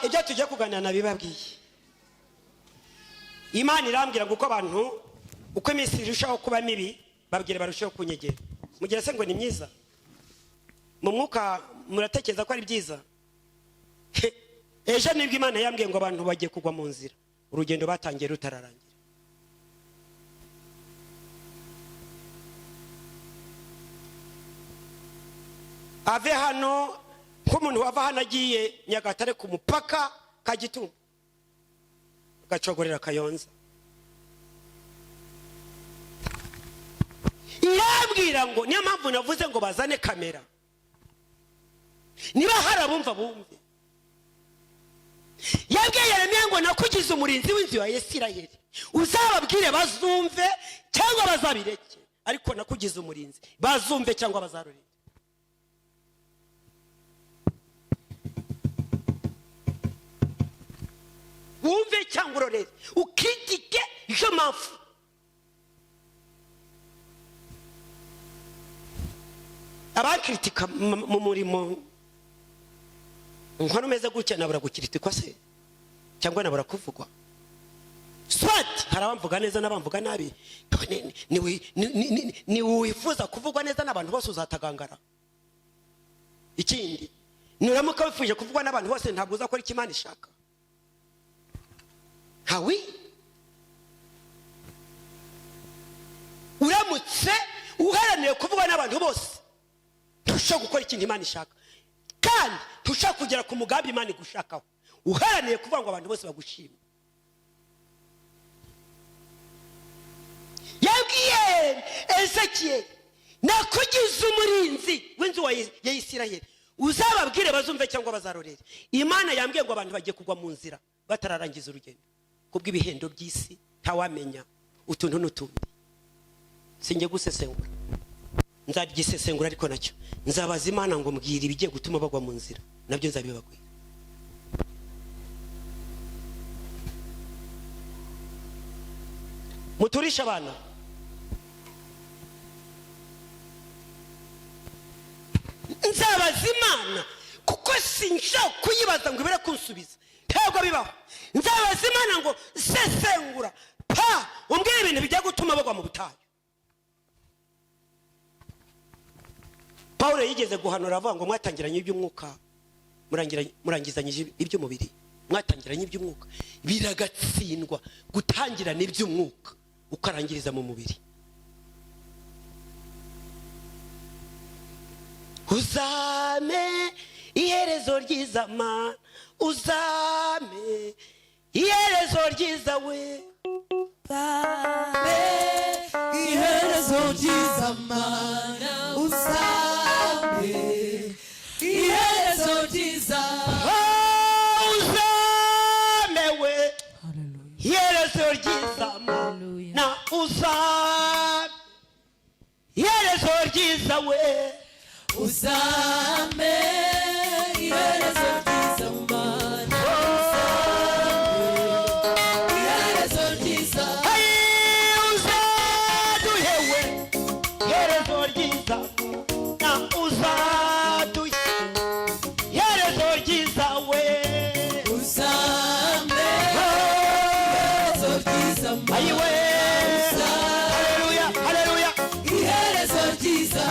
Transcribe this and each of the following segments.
ibyo tujye kuganira nabibabwiye. Imana irambwira ngo uko abantu uko iminsi irushaho kuba mibi babwire barushaho kunyegera. Mugira se ngo ni myiza? Mu mwuka muratekereza ko ari byiza? Ejo nibwo Imana yambwiye ngo abantu bagiye kugwa mu nzira. Urugendo batangiye rutararangira. Ave hano nk'umuntu wava hano agiye Nyagatare ku mupaka Kagitumba gacogorera Kayonza. Irambwira ngo niyo mpamvu navuze ngo bazane kamera. Niba harabumva bumve. Yabwiye Yeremiya ngo nakugize umurinzi w'inzu ya Isirayeli. Uzababwire bazumve cyangwa bazabireke. Ariko nakugize umurinzi bazumve cyangwa bazarore. Wumve cyangwa urorere ukitike je mafu. Abakritika mu murimo nkono meze gutya nabura gukiritikwa se cyangwa nabura kuvugwa. Swat harabamvuga neza nabamvuga nabi. Ni wifuza kuvugwa neza nabantu bose uzatagangara. Ikindi nuramuka wifuje kuvugwa nabantu bose ntabwo uzakora ikimana ishaka. Hawi uramutse uharaniye kuvugwa n'abantu bose tushaka gukora ikintu Imana ishaka kandi tushaka kugera ku mugambi Imana igushakaho uharaniye kuvuga ngo abantu bose bagushime. Yabwiye Ezekiel nakugize umurinzi w'inzu ya Isirayeli uzababwire bazumve cyangwa bazarorere. Imana yambwiye ngo abantu bagiye kugwa mu nzira batararangiza urugendo kubw'ibihendo by'isi ntawamenya utuntu n'utundi. Singe gusesengura nzabyisesengura ariko nacyo nzabaza Imana ngo mbwira ibigiye gutuma bagwa mu nzira nabyo nzabibabwira. Muturisha abana nzabaza Imana kuko sinshaka kuyibaza ngo ibere kunsubiza. Ntabwo bibaho. Nzabaza Imana ngo sesengura pa umbwire ibintu bijya gutuma bagwa mu butayu. Paulo yigeze guhanura avuga ngo mwatangiranye iby'umwuka murangizanye iby'umubiri. Mwatangiranye iby'umwuka biragatsindwa gutangirana iby'umwuka ukarangiriza mu mubiri. Uzame iherezo ryiza Mana uzame iherezo ryiza we. Uzame iherezo ryiza Mana uzame iherezo ryiza. Uzame we iherezo ryiza Mana uzame iherezo ryiza we. Uzame iherezo ryiza Mana iherezo ryiza. Uzaduhewe iherezo ryiza na uzaduhe iherezo ryiza we. Uzame iherezo ryiza Mana. Haleluya haleluya iherezo ryiza.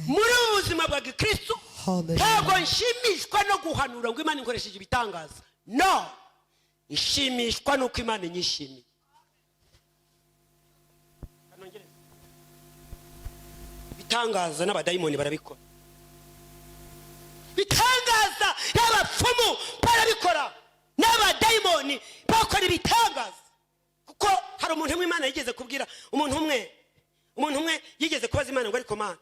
Muri ubuzima bwa Kristo ntabwo nshimishwa no guhanura ngo Imana inkoresheje ibitangaza. No, nshimishwa nuko Imana inyishimiye. Bitangaza n'abadayimoni barabikora. Bitangaza n'abapfumu barabikora. N'abadayimoni bakora ibitangaza. Kuko hari umuntu w'Imana yigeze kubwira umuntu umwe yigeze kubaza Imana ngo ariko Mana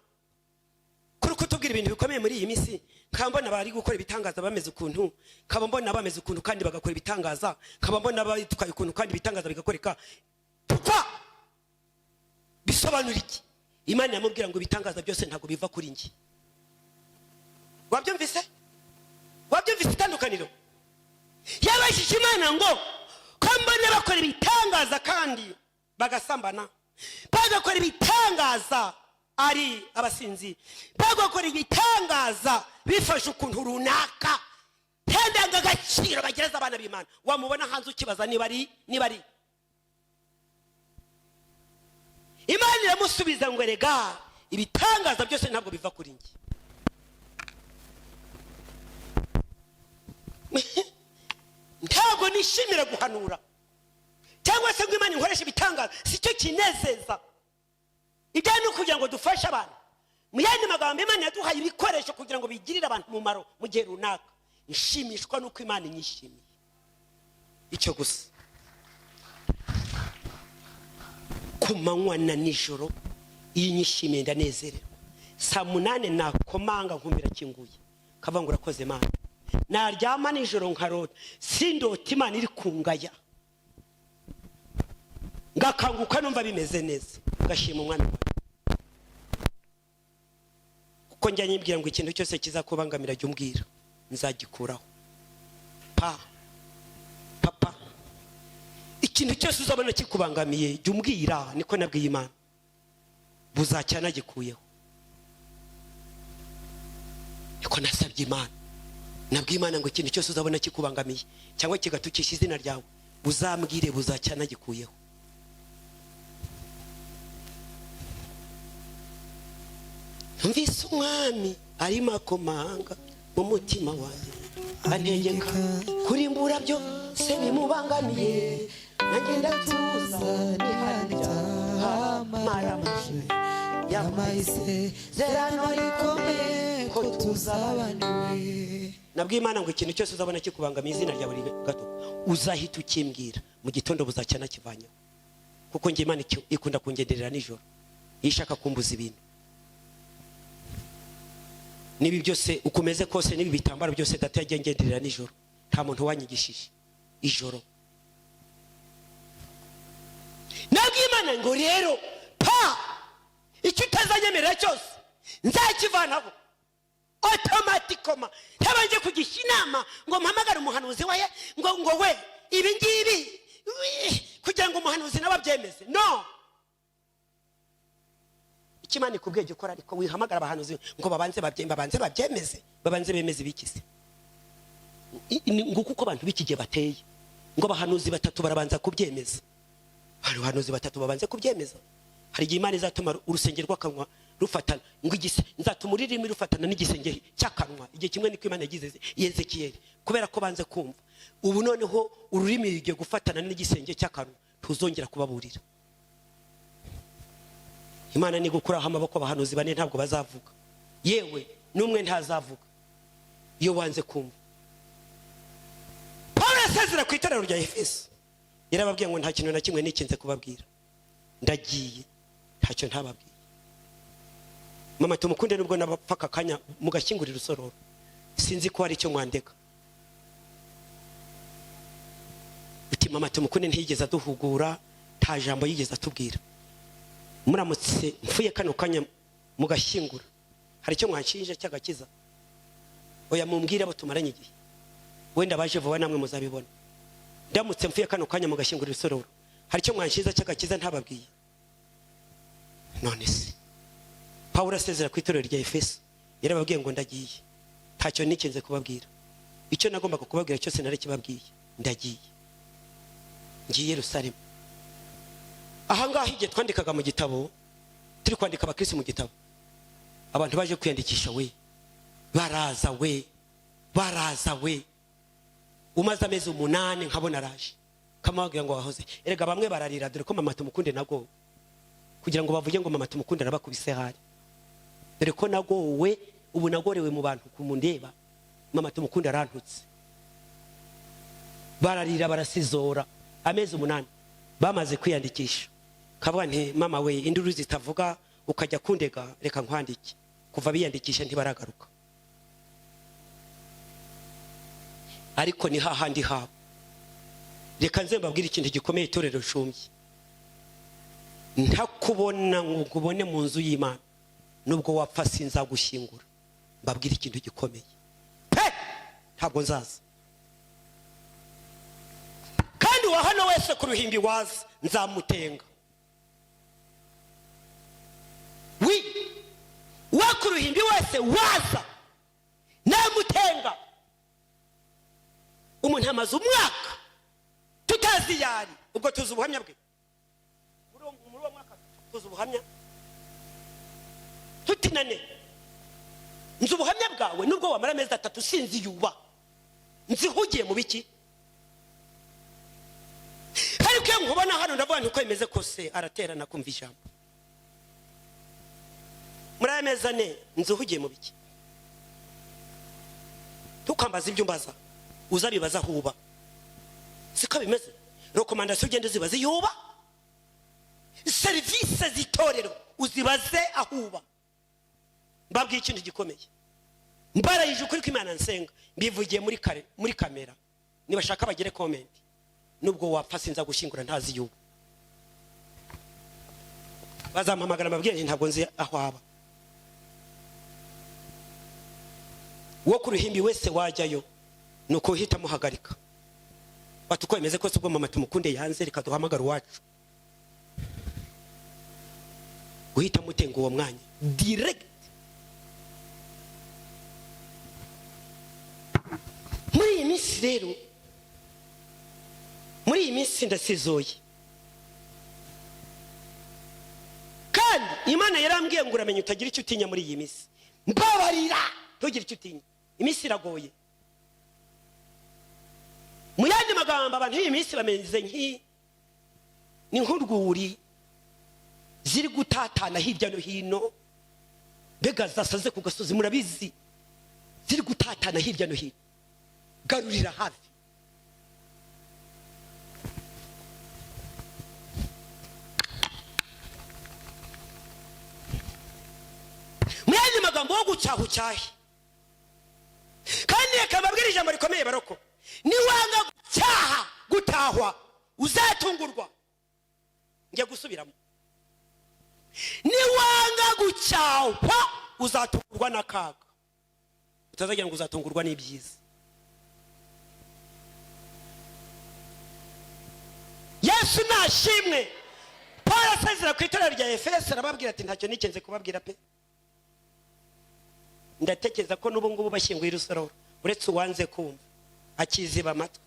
kuri kutubwira ibintu bikomeye muri iyi minsi kambona bari gukora ibitangaza bameze ukuntu kabambona bameze ukuntu kandi bagakora ibitangaza kabambona bayitwaye ukuntu kandi ibitangaza bigakoreka. Papa bisobanura iki? Imana yamubwira ngo ibitangaza byose ntago biva kuri njye. Wabyumvise itandukaniro? Yabashije Imana ngo ko mbona bakora ibitangaza kandi bagasambana, bagakora ibitangaza ari abasinzi, bagakora ibitangaza bifashe ukuntu runaka tendanga agaciro bagereza abana b'Imana. Wamubona hanze ukibaza niba ari Imana iramusubiza ngo erega ibitangaza byose ntabwo biva kuri njye. Ntabwo nishimira guhanura cyangwa se ngo Imana inkoresha ibitangaza, sicyo kinezeza. Ibyo ni kugira ngo dufashe abantu. Mu yandi magambo, Imana yaduhaye ibikoresho kugira ngo bigirire abantu umumaro mu gihe runaka. Nshimishwa nuko Imana inyishimiye. Icyo gusa. Ku manywa na nijoro iyo nyishimiye ndanezererwa. Saa 8 nakomanga nkumbira kinguye, kavuga ngo urakoze Imana. Naryama nijoro nkarota sindota Imana iri kungaya, ngakanguka numva bimeze neza, ngashima umwami wawe. Kuko njya nyibwira ngo ikintu cyose kizakubangamira jya umbwira, nzagikuraho. Papa, ikintu cyose uzabona kikubangamiye jya umbwira, niko nabwiye Imana, buzacyana gikuyeho. Niko nasabye Imana, nabwiye Imana ngo ikintu cyose uzabona kikubangamiye cyangwa kigatukisha izina ryawe uzambwire, buzacyana gikuyeho. Mvise umwami arimo akomanga mu mutima wanjye, antegeka kurimbura byose bimubangamiye, nanjye ndatuza niharya maramaje yamayise zerano rikomeye ko tuzabaniwe. Nabwiye Imana ngo ikintu cyose uzabona kikubangamiye izina ryawe gato uzahita ukimbwira, mu gitondo buzacyana kivanyaho. Kuko nge Imana ikunda kungenderera nijoro, ishaka kumbuza ibintu. Nibi byose ukomeze kose, nibi bitambaro byose data yagenderera nijoro, nta muntu wanyigishije ijoro. Nabwiye Imana ngo rero icyo utazanyemerera cyose nzakivanaho automatically, ntabanje kugisha inama ngo mpamagare umuhanuzi waye ngo we ibi ngibi kugira ngo umuhanuzi nababyemeze. No, Imana ikubwiye ukora, ariko wihamagara abahanuzi ngo babanze babyemeze, babanze bemeze bikise. Ngo kuko abantu bikigiye bateye ngo abahanuzi 3 barabanza kubyemeza, abahanuzi 3 babanze kubyemeza. Hari igihe Imana izatuma urusengero rw'akanwa rufatana, ngo nzatuma ururimi rufatana n'igisenge cy'akanwa. Igihe kimwe niko Imana yagize Yezekiyeli, kubera ko banze kumva. Ubu noneho ururimi rugiye gufatana n'igisenge cy'akanwa, tuzongera kubaburira. Imana ni gukuraho amaboko, abahanuzi 4 ntabwo bazavuga, yewe n'umwe ntazavuga iyo wanze kumva. Paulo asezera ku itorero rya Efeso, yarababwiye ngo nta kintu na kimwe nikinze kubabwira, ndagiye ntacyo ntababwiye. Mama tumukunde nubwo nabapfaka kanya mugashyingurira usororo, sinzi ko hari icyo mwandeka. Uti mama tumukunde ntiyigeze aduhugura, nta jambo yigeze atubwira. Muramutse mfuye kano kanya mugashyingura, hari icyo mwanshinje cy'agakiza? Oya mumbwire abo tumaranye igihe, wenda baje vuba namwe muzabibona. Ndamutse mfuye kano kanya mugashyingura usororo, hari icyo mwanshiza cy'agakiza ntababwiye? None se Paulo asezera ku itorero rya Efeso, yarababwiye ngo ndagiye ntacyo nikinze kubabwira. Icyo nagombaga kubabwira cyose nari kibabwiye, ndagiye ngiye Yerusalemu. Ahangaha igihe twandikaga mu gitabo, turi kwandika abakristo mu gitabo, abantu baje kwiyandikisha baraza umaze amezi 8 nkabona araje, kamabwira ngo wahoze. Erega bamwe bararira dore ko mama tumukunde nago, kugira ngo bavuge ngo mama tumukunde arabakubise hari, dore ko nagowe ubu nagorewe mu bantu kumundeba, mama tumukunde arantutse. Bararira barasizora amezi 8 bamaze kwiyandikisha. Kavuga nti mama we induru zitavuga ukajya kundega, reka nkwandike. Kuva biyandikisha ntibaragaruka. Ariko ni hahandi habo. Reka nze mbabwire ikintu gikomeye itorero Shumbyi. ntakubona ngo ubone mu nzu y'Imana nubwo wapfa sinzagushyingura mbabwira ikintu gikomeye pe ntabwo nzaza kandi wa hano wese ku ruhimbi waza nzamutenga wa ku ruhimbi wese waza namutenga umuntu amaze umwaka tutazi yari ubwo tuzi ubuhamya bwe muri uwo mwaka tuzi ubuhamya tutinane nzi ubuhamya bwawe nubwo wamara amezi 3 sinzi yuba nzihugiye mu biki ariko nkubona hano ndavuga nti ko imeze kose araterana kumva ijambo muri amezi 4 nzihugiye mu biki tukambaza ibyo mbaza uzabibaza huba siko bimeze recommandation ugende zibaze yuba service zitorero uzibaze ahuba mbabwiye ikintu gikomeye mbarayije ukuri kw'Imana nsenga mbivugiye muri kamera nibashaka bagire comment nubwo wapfa sinza gushyingura ntazi yuba bazampamagara mbabwiye ntabwo nzi aho aba wo ku ruhimbi wese wajyayo nuko uhita muhagarika batuko imeze ko ubwo mama tumukunde yanze reka duhamagara wacu guhita mutenga uwo mwanya direct muri iyi minsi rero muri iyi minsi ndasizoye kandi Imana yarambwiye ngo uramenye utagira icyo utinya muri iyi minsi mbabarira ntugire icyo utinya iminsi iragoye mu yandi magambo abantu iyi minsi bameze ni nk'urwuri ziri gutatana hirya no hino mbega zasaze ku gasozi murabizi ziri gutatana hirya no hino garurira hafi mu yandi magambo wo gucyahucyahe kandi akababwira ijambo rikomeye baroko niwanga gucyaha gutahwa uzatungurwa ngiye gusubiramo niwanga gucyahwa uzatungurwa n'akaga utazagira ngo uzatungurwa n'ibyiza Yesu nashimwe Paul asezera ku itorero rya Efeso arababwira ati ntacyo nikenze kubabwira pe ndatekereza ko n'ubu ngubu bashyinguye urusororo uretse uwanze kumva akiziba amatwi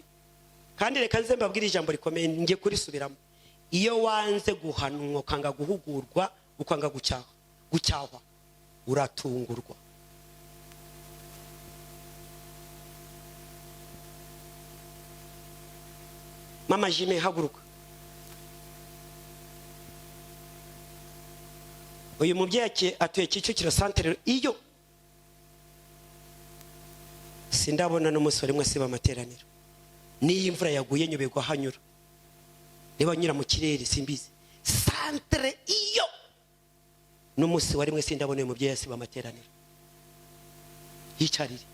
kandi reka nze mbabwire ijambo rikomeye ngiye kurisubiramo iyo wanze guhanwa ukanga guhugurwa ukanga gucyahwa uratungurwa mama Jime haguruka uyu mubyeyi atuye Kicukiro santere iyo sindabona n'umusore mwe siba amateraniro niyi imvura yaguye nyubegwa hanyura niba nyura mu kirere simbizi santere iyo n'umusi wari mwe sindabona uyu mubyeyi siba amateraniro yicarire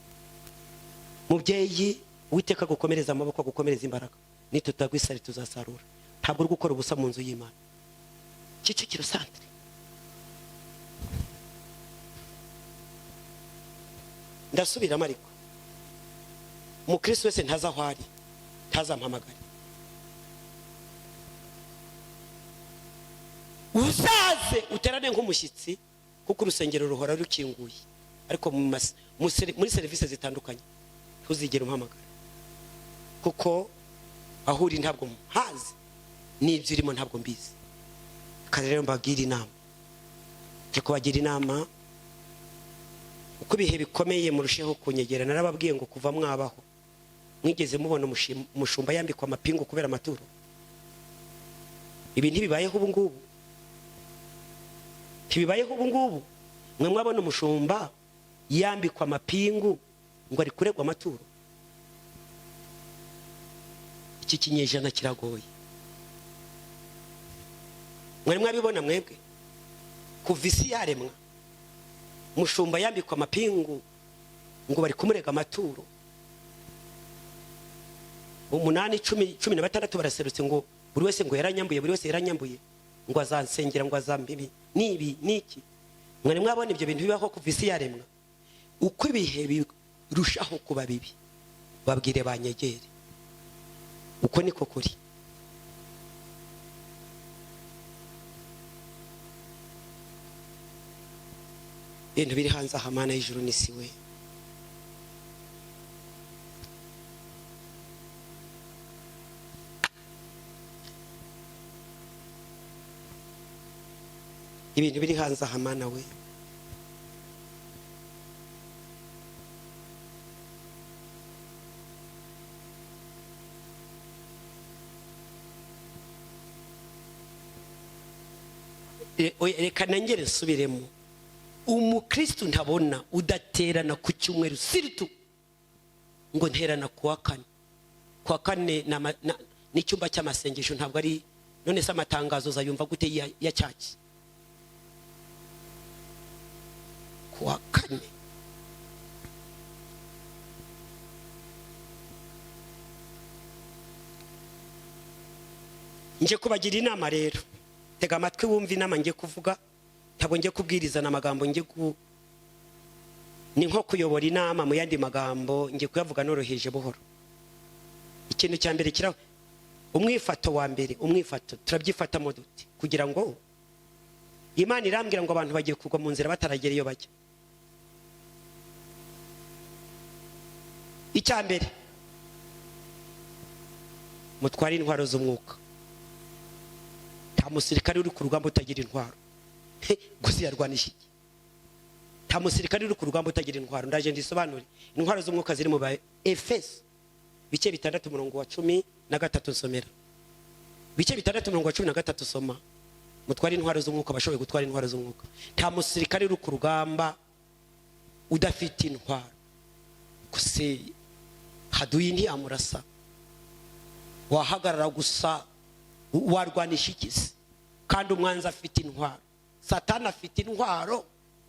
mubyeyi witeka gukomereza amaboko gukomereza imbaraga nitutagwisari tuzasarura ntabwo uri gukora ubusa mu nzu y'Imana Kicukiro santere ndasubiramo ariko umukristo wese ntaza aho ari ntazampamagare uzaze uterane nk'umushyitsi kuko urusengero ruhora rukinguye ariko muri serivisi zitandukanye ntuzigere umpamagara kuko aho uri ntabwo mpazi n'ibyo urimo ntabwo mbizi kandi rero mbagira inama cyo kubagira inama uko ibihe bikomeye murusheho kunyegera narababwiye ngo kuva mwabaho mwigeze mubona umushumba yambikwa amapingu kubera amaturo ibi ntibibayeho ubu ngubu ntibibayeho ubu ngubu mwe mwabona umushumba yambikwa amapingu ngo ari kuregwa amaturo iki kinyejana kiragoye mwari mwabibona mwebwe kuva isi yaremwa umushumba yambikwa amapingu ngo bari kumurega amaturo 8, 10, 16 baraserutse ngo buri wese ngo yaranyambuye buri wese yaranyambuye ngo azansengera ngo azambibi nibi niki mwari mwabona ibyo bintu bibaho kuva isi yaremwa uko ibihe birushaho kuba bibi babwire banyegere uko niko kuri ibintu biri hanze aha Mana y'ijuru n'isi we ibintu biri hanze aha Mana we reka nangere nsubiremo umukristo ntabona udaterana ku cyumweru siritu ngo nterana kuwa kane n'icyumba cy'amasengesho ntabwo ari none se amatangazo zayumva gute ya cyaki kuwa kane nje kubagira inama rero tega amatwi wumva inama ngiye kuvuga ntabwo ngiye kubwirizana amagambo ni nko kuyobora inama mu yandi magambo ngiye kuyavuga noroheje buhoro ikintu cya mbere kira umwifato wa mbere turabyifata mu duti kugira ngo Imana irambwira ngo abantu bagiye kugwa mu nzira bataragera iyo bajya icya mbere mutwara intwaro z'umwuka nta musirikare uri ku rugamba utagira intwaro gusa yarwanisha iki nta musirikare uri ku rugamba utagira intwaro ndaje ndisobanure intwaro z'umwuka ziri mu ba Efeso bice 6:13 nsomera bice 6:13 soma mutwara intwaro z'umwuka bashoboye gutwara intwaro z'umwuka nta musirikare uri ku rugamba udafite intwaro gusa haduyi nti amurasa wahagarara gusa warwanisha ikisi kandi umwanzi afite intwaro Satani afite intwaro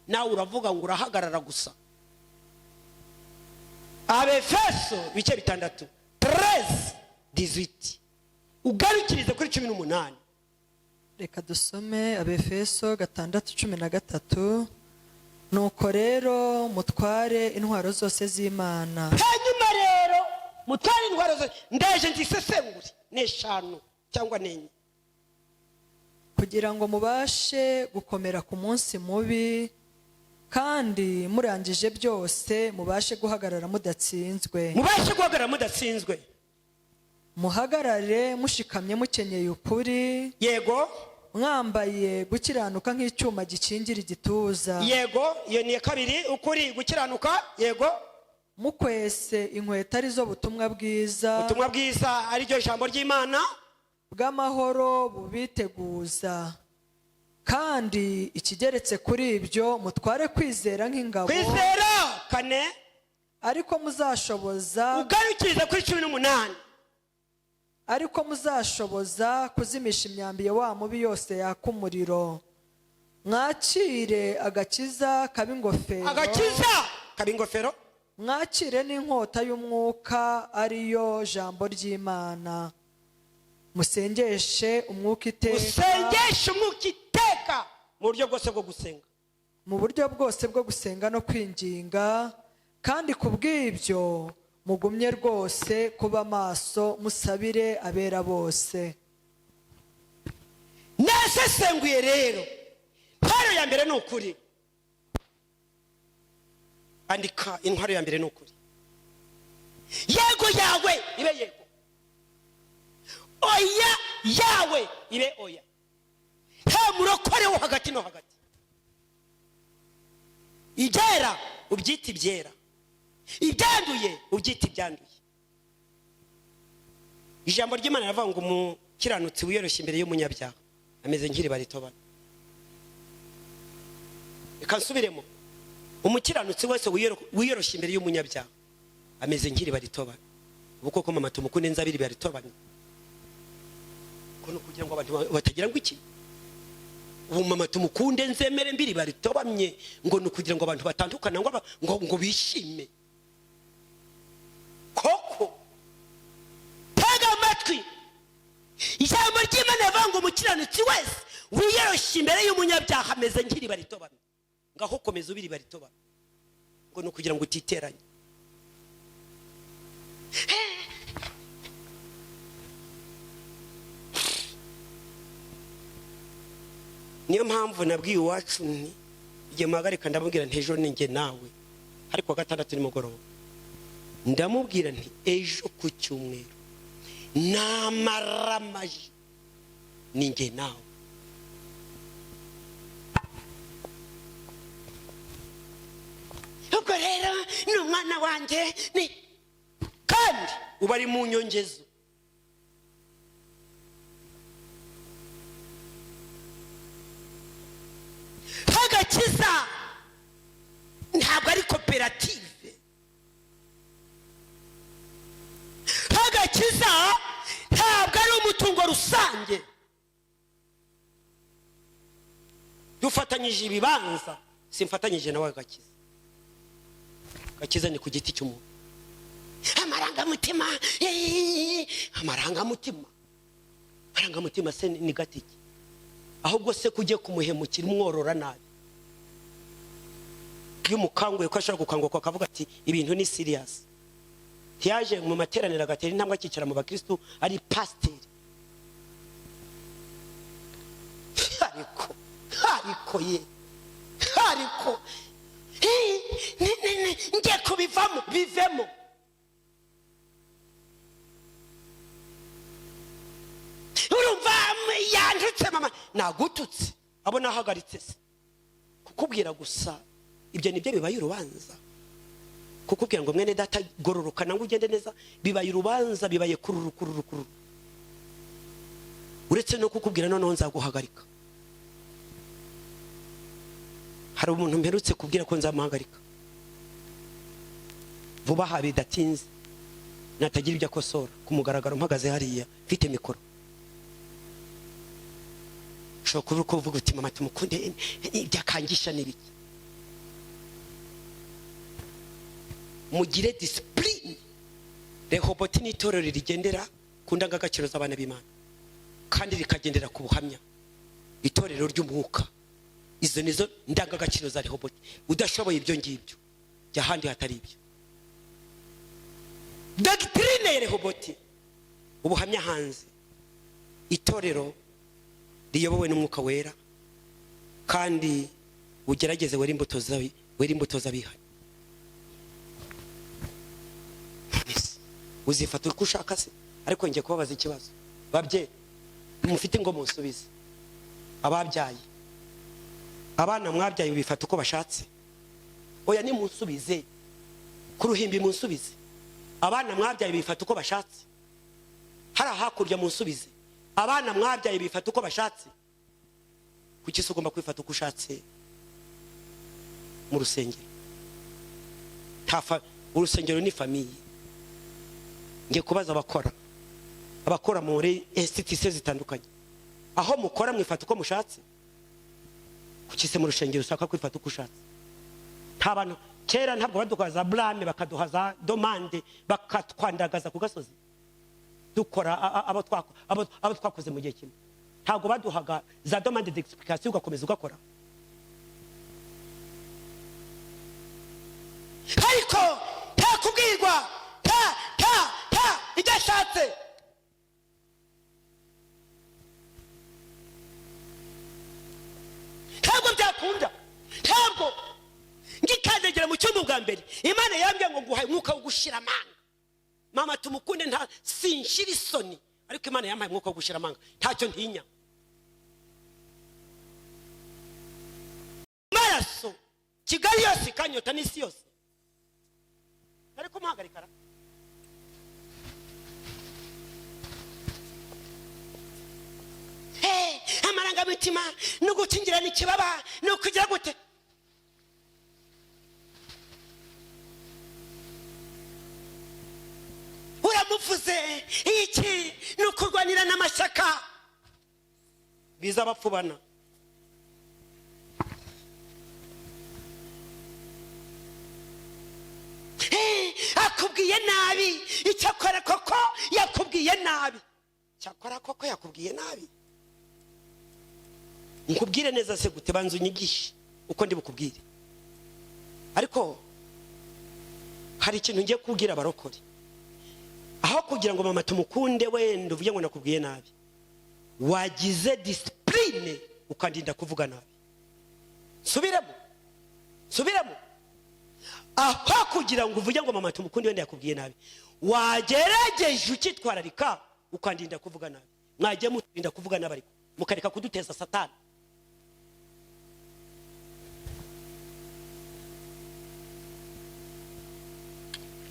nawe uravuga ngo urahagarara gusa Abefeso bice 6:13 ugarukirize kuri 18 reka dusome Abefeso 6:13 nuko rero mutware intwaro zose z'Imana hanyuma rero mutware intwaro zose ndaje nzisesengure n'eshanu cyangwa nenye kugira ngo mubashe gukomera ku munsi mubi kandi murangije byose mubashe guhagarara mudatsinzwe muhagarare mushikamye mukenyeye ukuri yego mwambaye gukiranuka nk'icyuma gikingira igituza yego iyo ni kabiri ukuri gukiranuka yego mukwese inkweto arizo butumwa bwiza ari ryo jambo ry'Imana bw'amahoro bubiteguza kandi ikigeretse kuri ibyo mutware kwizera nk'ingabo kwizera kane ariko muzashoboza ugarukiriza kuri 18 ariko muzashoboza kuzimisha imyambi ya wa mubi yose yaka umuriro mwakire agakiza kab'ingofero mwakire n'inkota y'umwuka ariyo jambo ry'Imana musengeshe umwuka iteka mu buryo bwose bwo gusenga no kwinginga kandi kubw'ibyo mugumye rwose kuba maso musabire abera bose nasesenguye rero intwaro ya mbere ni ukuri andika intwaro ya mbere ni ukuri yego yawe ibe yego oya yawe ibe oya nta murokore wo hagati no hagati ibyera ubyita ibyera ibyanduye ubyita ibyanduye ijambo ry'Imana rivuga ngo umukiranutsi wiyoroshya imbere y'umunyabyaha ameze nk'iriba ritobana reka nsubiremo umukiranutsi wese wiyoroshya imbere y'umunyabyaha ameze nk'iriba ritobana ubu koko mama tumukunde nzabiri baritobana kono kugira ngo abantu batagira ngo iki ubu mama tumukunde nzemere mbiri baritobamye ngo nukugira ngo abantu batandukana ngo bishime koko tega amatwi ijambo ry'Imana rivuga ngo umukiranutsi wese wiyoroshya imbere y'umunyabyaha ameze nk'iriba ritobamye, ngaho komeza ubiri baritobamye, ngo ni ukugira ngo utiteranye. Niyo mpamvu nabwiye iwacu nti igihe muhagarika ndamubwira nti ejo ninjye nawe, ariko gatandatu nimugoroba ndamubwira nti ejo ku cyumweru namaramaje ninjye nawe. Ubwo rero ni umwana wanjye ni kandi uba ari mu nyongezo. Agakiza ntabwo ari koperative, agakiza ntabwo ari umutungo rusange. Dufatanyije ibibanza, simfatanyije nawe agakiza. Agakiza ni ku giti cy'umuntu. Amarangamutima, amarangamutima se ni gatiki, ahubwo se kujye kumuhemukira umworora nabi. Iyo umukanguye ko ashaka gukanguka akavuga ati ibintu ni serious, ntiyaje mu materaniro agatera intambwe akicara mu bakristo ari pasiteri. ariko ngiye kubivamo bivemo. Urumva yandutse mama nagututse abo nahagaritse se kukubwira gusa ibyo nibyo bibaye urubanza. Kukubwira ngo mwene data gororoka nangu ugende neza bibaye urubanza, bibaye kururu. Uretse no kukubwira noneho nzaguhagarika. Hari umuntu mperutse kubwira ko nzamuhagarika vuba aha bidatinze, natagira ibyo akosora ku mugaragaro mpagaze hariya mfite mikoro. Ushobora kuvuga uti mama tumukunde ibyakangisha n'ibiki. Mugire discipline. Rehoboth ni itorero rigendera ku ndangagaciro z'abana b'Imana kandi rikagendera ku buhamya, itorero ry'umwuka. Izo nizo ndangagaciro za Rehoboth. Udashoboye ibyo ngibyo jya handi hatari ibyo. Doctrine ya Rehoboth, ubuhamya hanze, itorero riyobowe n'umwuka wera kandi ugerageze wera imbuto z'abihanye. Uzifata uko ushaka se, ariko ngiye kubabaza ikibazo. Babye mufite ngo munsubize, ababyaye abana mwabyaye bifata uko bashatse? Oya ni munsubize ku ruhimbi, munsubize. Abana mwabyaye bifata uko bashatse? Hari hakurya munsubize. Abana mwabyaye bifata uko bashatse? Kuki se ugomba kwifata uko ushatse mu rusengero? Urusengero ni famiye. Ngiye kubaza abakora muri institutions zitandukanye, aho mukora mwifata uko mushatse? Kuki se mu rusengero usaka kwifata uko ushatse? Ntabana kera ntabwo badukaza blame bakaduhaza domande bakatwandagaza ku gasozi dukora abo twakoze mu gihe kimwe. Ntabwo baduhaga za domande d'explication ugakomeza ugakora. Ariko ntakubwirwa idashatse. Ntabwo byakunda. Ntabwo ngikazegera mu cyumba bwa mbere Imana yambye ngo guhaye umwuka wo gushira amanga. Mama tumukunde nta sinshira isoni, ariko Imana yampaye umwuka wo gushira amanga, ntacyo ntinya. Maraso Kigali yose kanyota n'isi yose, ariko muhagarikara. Amarangamutima no gukingira ni kibaba no kugira gute? Uramuvuze iki no kurwanira n'amashyaka biza bapfubana. Akubwiye nabi, icyakora koko yakubwiye nabi. Cyakora koko yakubwiye nabi. nkubwire neza se gute banza unyigishe uko ndi bukubwire ariko hari ikintu ngiye kubwira abarokore aho kugira ngo mama tumukunde wenda uvuge ngo nakubwiye nabi wagize discipline ukandinda kuvuga nabi subiremo aho kugira ngo uvuge ngo mama tumukunde wenda yakubwiye nabi wagerageje ukitwararika ukandinda kuvuga nabi mwagiye mutinda kuvuga nabi ariko mukareka kuduteza satani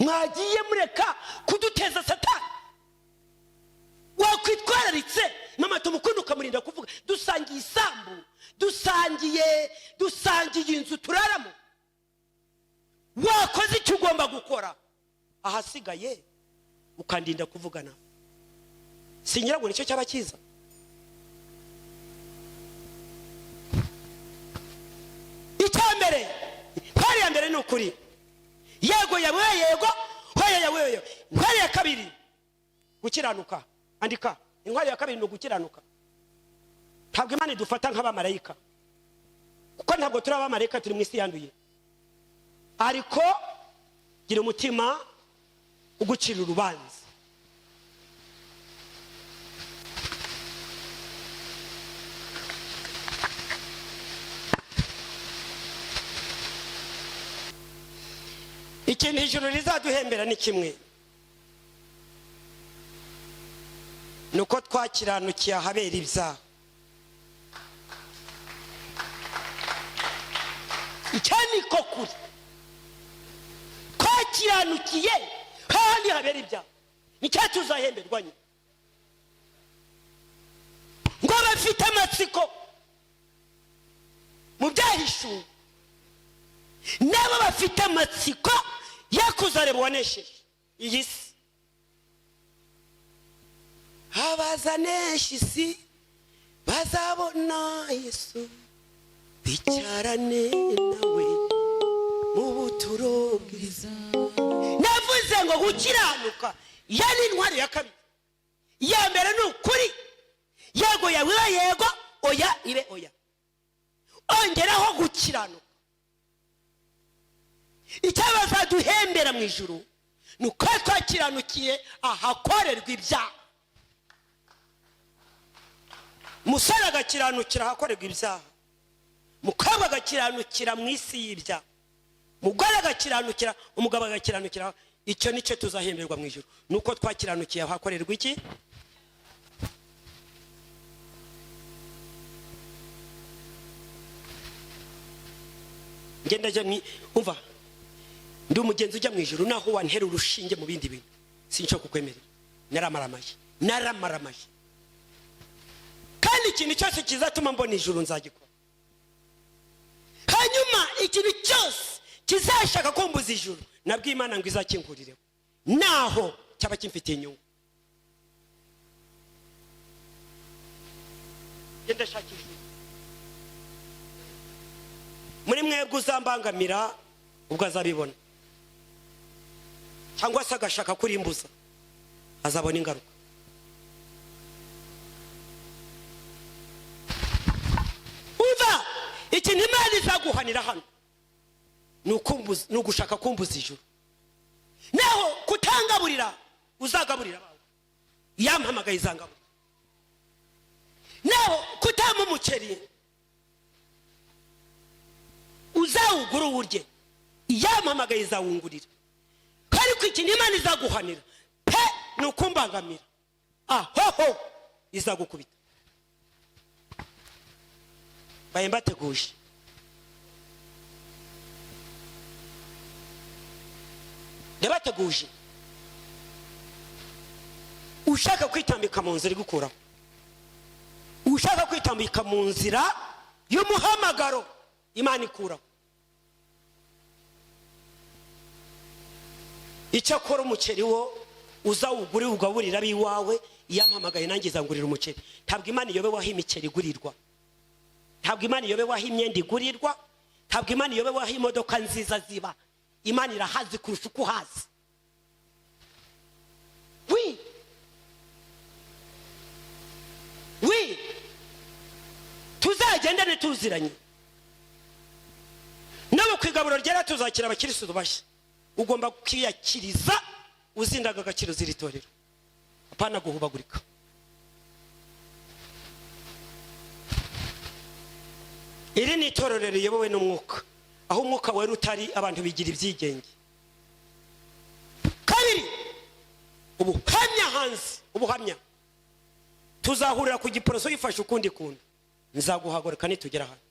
mwagiye mureka kuduteza satani wakwitwararitse mama tumukunde ukamurinda kuvuga dusangiye isambu dusangiye inzu turaramo wakoze icyo ugomba gukora ahasigaye ukandinda kuvugana singira ngo nicyo cyaba cyiza icyambere ntwari ya mbere ni ukuri yego yawe yego hoya yawe ntwari ya kabiri gukiranuka andika intwari ya kabiri ni ugukiranuka ntabwo Imana idufata nk'abamarayika kuko ntabwo turi abamarayika turi mu isi yanduye ariko gira umutima ugucira urubanza ikintu ijuru rizaduhembera ni kimwe nuko twakiranukiye ahabera ibyaha icyani ko kuri twakiranukiye handi habera ibyaha nicyo tuzahemberwa nyine ngo bafite amatsiko mu byahishuwe nabo bafite amatsiko yakuzareba wanesheje iyi si abazanesha isi bazabona Yesu bicarane nawe mu buturo bwiza navuze ngo gukiranuka yani intwari ya kabiri ya mbere ni ukuri yego yawe yego oya ibe oya ongeraho gukiranuka icyabaza duhembera mu ijuru nuko twakiranukiye ahakorerwa ibyaha musore agakiranukira ahakorerwa ibyaha mukobwa agakiranukira mu isi y'ibyaha mugore agakiranukira umugabo agakiranukira icyo nicyo tuzahemberwa mu ijuru nuko twakiranukiye ahakorerwa iki ngenda je umva ndi umugenzi ujya mu ijuru naho wantera urushinge mu bindi bintu sinshaka kukwemerera naramaramaje kandi ikintu cyose kizatuma mbona ijuru nzagikora hanyuma ikintu cyose kizashaka kumbuza ijuru nabwo Imana ngo izakingurire naho cyaba kimfitiye inyungu genda shakisha muri mwebwe uzambangamira ubwo azabibona cyangwa se agashaka kurimbuza azabona ingaruka uva ikintu Imana izaguhanira hano ni ugushaka kumbuza ijuru naho kutangaburira uzagaburira bawe yampamagaye izangaburira naho kutama umuceri uzawugura uwurye yampamagaye izawungurira ariko ikintu Imana izaguhanira pe ni ukumbangamira aho izagukubita baye mbateguje ndabateguje ushaka kwitambika mu nzira igukuraho ushaka kwitambika mu nzira y'umuhamagaro Imana ikuraho icyakora umuceri wo uzawugure ugaburira biwawe yampamagaye nanjye izangurira umuceri ntabwo Imana iyobe waho imiceri igurirwa ntabwo Imana iyobe waho imyenda igurirwa ntabwo Imana iyobe waho imodoka nziza ziba Imana irahazi kurusha uko uhazi tuzagendane tuziranye nabo kwigaburo ryera tuzakira abakirisitu bashya ugomba kwiyakiriza uzindaga agaciro ziritorero apana guhubagurika iri ni itorero riyobowe n'umwuka aho umwuka wera utari abantu bigira ibyigenge kabiri ubuhamya hanze ubuhamya tuzahurira ku giporoso yifashe ukundi kuntu nzaguhagoreka nitugera hano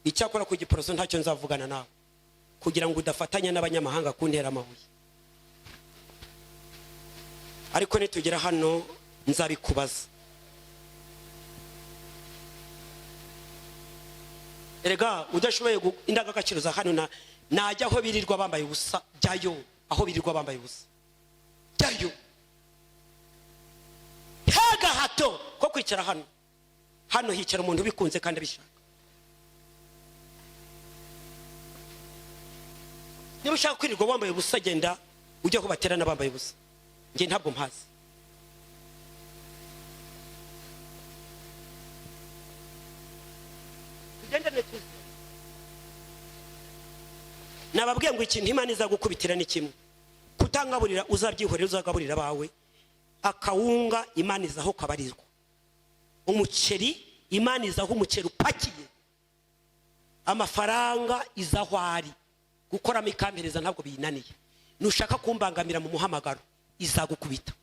icyakora ku giporoso ntacyo nzavugana nawe kugira ngo udafatanya n'abanyamahanga kuntera amabuye ariko nitugera hano nzabikubaza erega udashoboye indangagaciro za hano najya aho birirwa bambaye ubusa jyayo aho birirwa bambaye ubusa jyayo ntaga hato ko kwicara hano hicara umuntu ubikunze kandi abishaka niba ushaka kwirirwa wambaye ubusa genda ujya aho baterana bambaye ubusa njye ntabwo mpazi nababwiye ngo ikintu Imana izagukubitira ni kimwe kutangaburira uzabyihorera uzagaburira bawe akawunga Imana izaho kabarizwa umuceri Imana izaho umuceri upakiye amafaranga izaho ari gukoramo ikampereza ntabwo biyinaniye nushaka kumbangamira mu muhamagaro izagukubita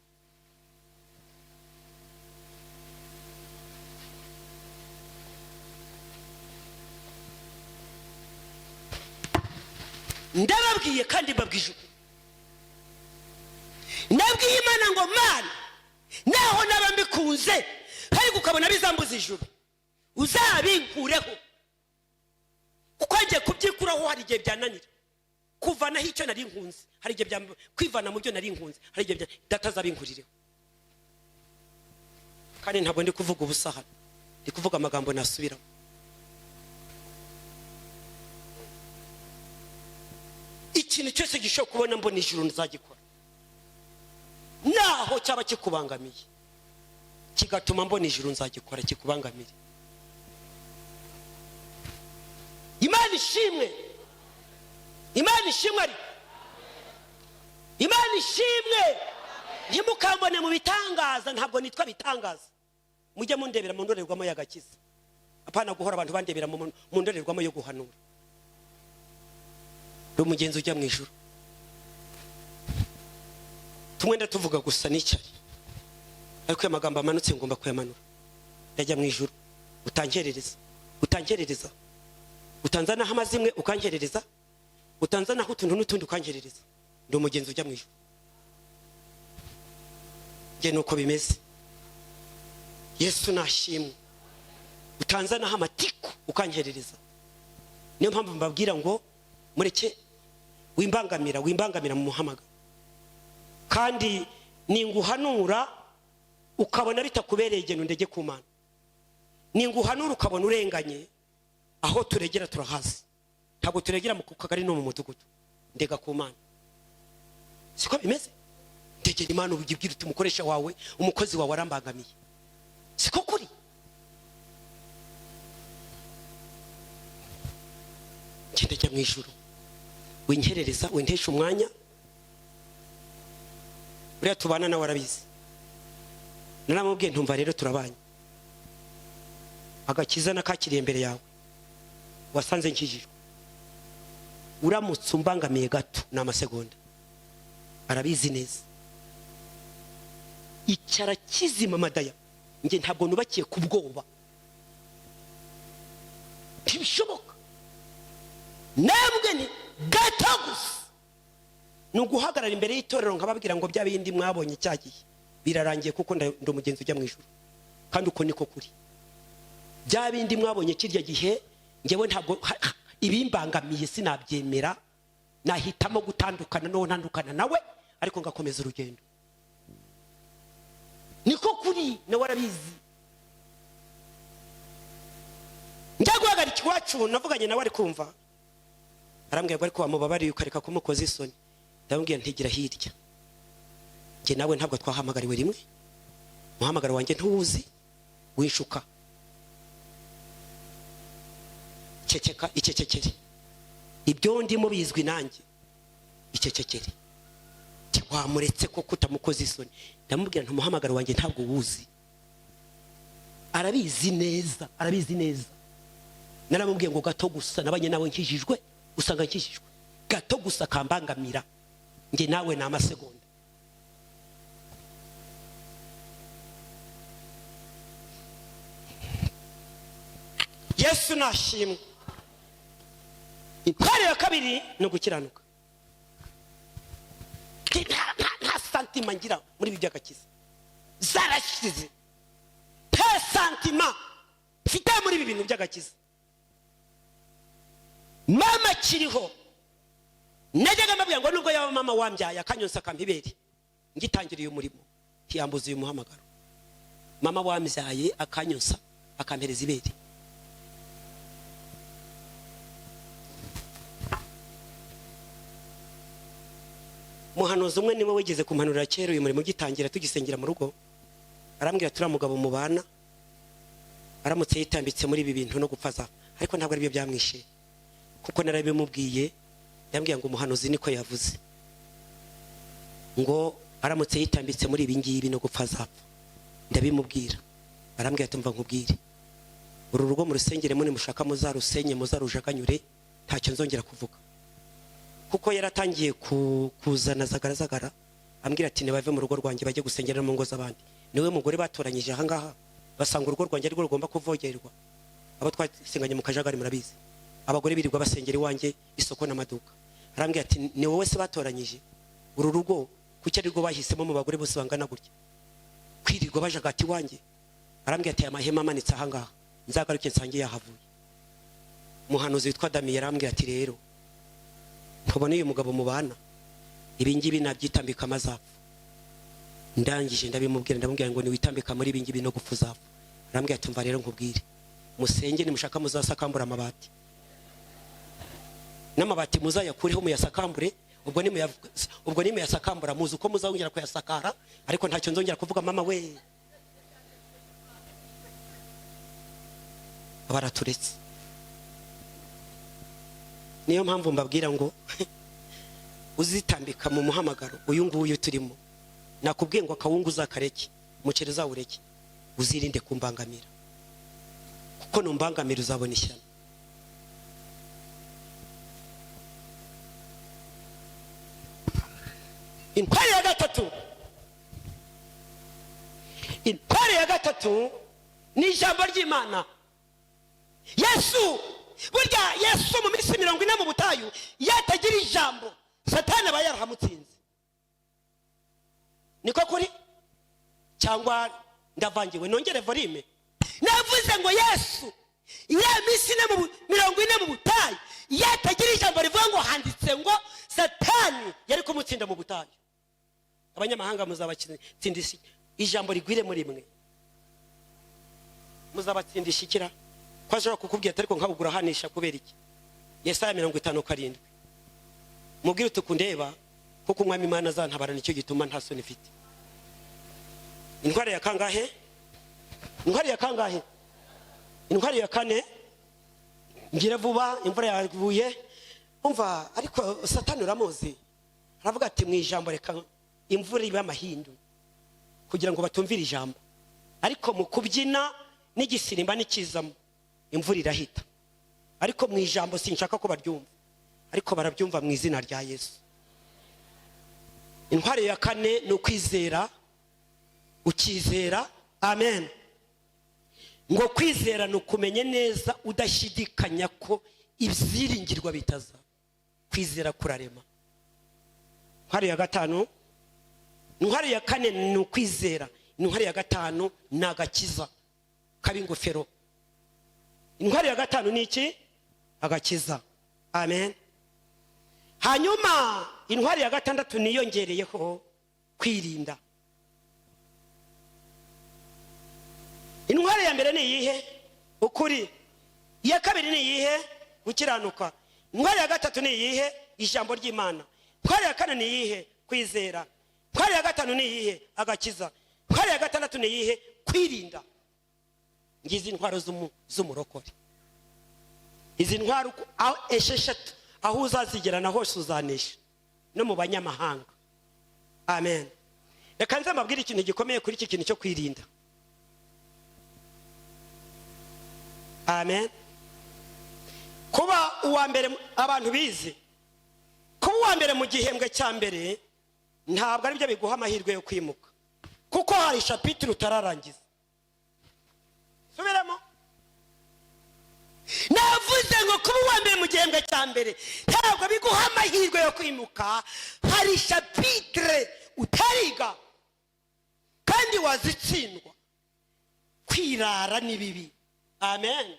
ndababwiye kandi mbabwije nabwiye Imana ngo Mana naho naba mbikunze ariko ukabona bizambuza ijuru uzabinkureho kuko ngiye kubyikuraho hari igihe byananira kuvanaho icyo nari nkunze hari igihe kwivana mu byo nari nkunze hari igihe datazabinkuririho kandi ntabwo ndi kuvuga ubusa hano ndi kuvuga amagambo nasubiramo ikintu cyose gishobora kubona mbona ijuru nzagikora naho cyaba kikubangamiye kigatuma mbona ijuru nzagikora kikubangamire Imana ishimwe ariko Imana ishimwe ntimukambone mu bitangaza ntabwo nitwa bitangaza mujye mundebera mu ndorerwamo y'agakiza apana guhora abantu bandebera mu ndorerwamo yo guhanura umugenzi ujya mu ijuru tumwenda tuvuga gusa n'icyari ariko ya magambo amanutse ngomba kuyamanura yajya mu ijuru utangerereza utanzanaho amazimwe ukangerereza utanzanaho utuntu n'utundi ukangerereza ndi umugenzi ujya mu ijuru nge nuko bimeze Yesu nashimwe utanzanaho amatiku ukangerereza niyo mpamvu mbabwira ngo mureke wimbangamira mu muhamagaro kandi ninguhanura ukabona bitakubereye igeno ndege ku Mana ninguhanura ukabona urenganye aho turegera turahazi ntabwo turegera mu kagari no mu mudugudu ndega ku Mana siko bimeze ndegera Imana ubigibwira umukoresha wawe umukozi wawe arambangamiye siko kuri ndegera mu ijuru winkerereza wintesha umwanya uriya tubana nawe arabizi naramubwiye ntumva rero turabanye agakiza nakakiriye imbere yawe wasanze nkijijwe uramutse umbangamiye gato ni amasegonda arabizi neza icara kizima madaya njye ntabwo nubakiye ku bwoba ntibishoboka nabwe ni gato gusa ni uguhagarara imbere y'itorero nkababwira ngo bya bindi mwabonye cyagiye birarangiye kuko ndi umugenzi ujya mu ijuru kandi uko niko kuri bya bindi mwabonye kirya gihe ngewe ntabwo ibimbangamiye sinabyemera nahitamo gutandukana no ntandukana nawe ariko ngakomeza urugendo niko kuri nawe arabizi njya guhagarika iwacu navuganye nawe ari kumva arambwira ngo ariko wamubabariye ukareka kumukoza isoni ndamubwira ntigira hirya njye nawe ntabwo twahamagariwe rimwe muhamagaro wanjye ntuwuzi winshuka ceceka icecekere ibyo ndimo bizwi nanjye icecekere wamuretse ko kutamukoze isoni ndamubwira ntumuhamagaro wanjye ntabwo wuzi arabizi neza naramubwiye ngo gato gusa nabanye nawe nkijijwe usanga nkijijwe gato gusa kambangamira nge nawe na amasegonda Yesu nashimwe intwari ya kabiri no gukiranuka nta santima ngira muri ibi by'agakiza zarashize nta santima mfite muri ibi bintu by'agakiza mama kiriho najyaga mbabwira ngo nubwo yaba mama wambyaye akanyonsa akampibere ngitangiriye umurimo ntiyambuze uyu muhamagaro mama wambyaye akanyonsa akampereza ibere muhanuzi umwe niwe wigeze kumpanurira kera uyu murimo ugitangira tugisengera mu rugo arambwira turi mugabo mubana aramutse yitambitse muri ibi bintu no gupfaza ariko ntabwo ari byo byamwishe kuko narabimubwiye yambwiye ngo umuhanuzi niko yavuze ngo aramutse yitambitse muri ibi ngibi no gupfaza ndabimubwira arambwira tumva nkubwire uru rugo mu rusengere mune mushaka muzarusenye muzarujaganyure ntacyo nzongera kuvuga kuko yaratangiye kuzana zagara ambwira ati nebave mu rugo rwanjye bajye gusengera mu ngo z'abandi niwe mugore batoranyije aha ngaha basanga urugo rwanjye ariko rugomba kuvogerwa abo twasenganye mu kajagari murabizi abagore birirwa basengera iwanjye isoko n'amaduka arambwira ati ni wowe se batoranyije uru rugo kuki ari rwo bahisemo mu bagore bose bangana gutya kwirirwa bajagati iwanjye arambwira ati amahema amanitse aha ngaha nzagaruke nsange yahavuye umuhanuzi witwa Damiye arambwira ati rero ntubone uyu mugabo mubana ibingibi nabyitambika amazapfa ndangije ndamubwira ngo niwitambika muri ibingibi no gupfuza arambwira ati mva rero nkubwire musenge nimushaka muzasakambura amabati n'amabati muzayakureho muyasakambure ubwo ni muyasakambura muzi uko muzongera kuyasakara ariko ntacyo nzongera kuvuga mama we abaraturetse niyo mpamvu mbabwira ngo uzitambika mu muhamagaro uyu nguyu turimo nakubwiye ngo akawungu uzakareke umuceri uzawureke uzirinde kumbangamira kuko numbangamira uzabona ishyano intwari ya gatatu ni ijambo ry'Imana Yesu burya Yesu mu minsi 40 mu butayu yatagira ijambo Satani aba yarahamutsinze niko kuri cyangwa ndavangiwe nongere volume navuze ngo Yesu ira minsi 40 mu butayu yatagira ijambo rivuga ngo handitse ngo Satani yari kumutsinda mu butayu abanyamahanga muzabatsindisha ijambo rigwire muri mwe muzabatsindishikira kwashobora kukubwira ariko nkabugura hanisha kubera iki Yesaya 57 mubwire utukundeba kuko umwami Imana azantabara nicyo gituma nta soni mfite intwari ya kangahe intwari ya kane ngira vuba imvura yaguye umva ariko Satani uramuzi aravuga ati mu ijambo reka imvura iba amahindu kugira ngo batumvire ijambo ariko mu kubyina n'igisirimba nikizamo imvura irahita ariko mu ijambo sinshaka ko baryumva ariko barabyumva mu izina rya Yesu intwari ya kane no kwizera ukizera amen ngo kwizera no kumenye neza udashidikanya ko ibyiringirwa bitaza kwizera kurarema intwari ya gatanu intwari ya kane no kwizera intwari ya gatanu nagakiza kabingofero intwari ya gatanu ni iki agakiza amen hanyuma intwari ya gatandatu niyongereyeho kwirinda intwari ya mbere ni iyihe ukuri iya kabiri ni iyihe gukiranuka intwari ya gatatu ni iyihe ijambo ry'Imana intwari ya kane ni iyihe kwizera intwari ya gatanu ni iyihe agakiza intwari ya gatandatu ni iyihe kwirinda ngizi intwaro z'umurokore izi ntwaro aho esheshatu aho uzazigera na hose uzanesha no mu banyamahanga. Amen. Reka nze mbabwire ikintu gikomeye kuri iki kintu cyo kwirinda. Amen. Kuba uwa mbere abantu bize, kuba uwa mbere mu gihembwe cya mbere ntabwo ari byo biguha amahirwe yo kwimuka, kuko hari chapitre utararangiza. Subiramo. Navuze ngo kuba uwa mbere mu gihembwe cya mbere ntabwo biguha amahirwe yo kwimuka, hari chapitre utariga kandi wazitsindwa. Kwirara ni bibi. Amen.